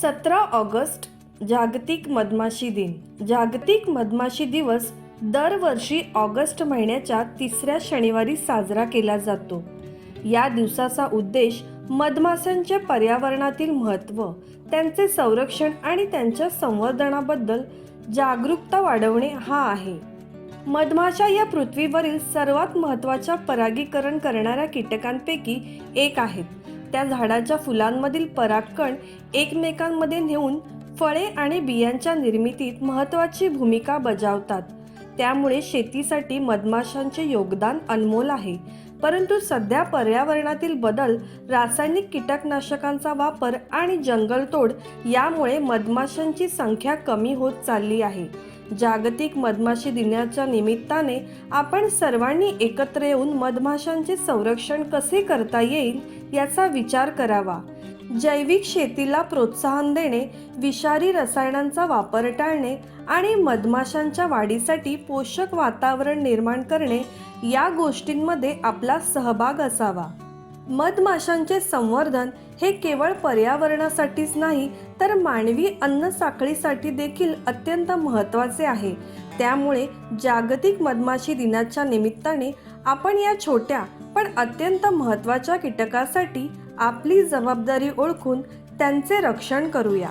17 August जागतिक मधमाशी दिन. जागतिक मधमाशी दिवस दरवर्षी ऑगस्ट महिन्याच्या तिसऱ्या शनिवारी साजरा केला जातो. या दिवसाचा उद्देश मधमाशांचे पर्यावरणातील महत्त्व, त्यांचे संरक्षण आणि त्यांच्या संवर्धनाबद्दल जागरूकता वाढवणे हा आहे. मधमाशा या पृथ्वीवरील सर्वात महत्त्वाच्या परागीकरण करणाऱ्या कीटकांपैकी एक आहेत. त्या झाडाच्या फुलांमधील परागकण एकमेकांमध्ये नेऊन फळे आणि बियांच्या निर्मितीत महत्त्वाची भूमिका बजावतात. त्यामुळे शेतीसाठी मधमाशांचे योगदान अनमोल आहे. परंतु सध्या पर्यावरणातील बदल, रासायनिक कीटकनाशकांचा वापर आणि जंगलतोड यामुळे मधमाशांची संख्या कमी होत चालली आहे. जागतिक मधमाशी दिनाच्या निमित्ताने आपण सर्वांनी एकत्र येऊन मधमाशांचे संरक्षण कसे करता येईल याचा विचार करावा. जैविक शेतीला प्रोत्साहन देणे, विषारी रसायनांचा वापर टाळणे आणि मधमाशांच्या वाढीसाठी पोषक वातावरण निर्माण करणे या गोष्टींमध्ये आपला सहभाग असावा. मधमाशांचे संवर्धन हे केवळ पर्यावरणासाठीच नाही तर मानवी अन्न साखळीसाठी देखील अत्यंत महत्त्वाचे आहे. त्यामुळे जागतिक मधमाशी दिनाच्या निमित्ताने आपण या छोट्या पण अत्यंत महत्त्वाच्या कीटकासाठी आपली जबाबदारी ओळखून त्यांचे रक्षण करूया.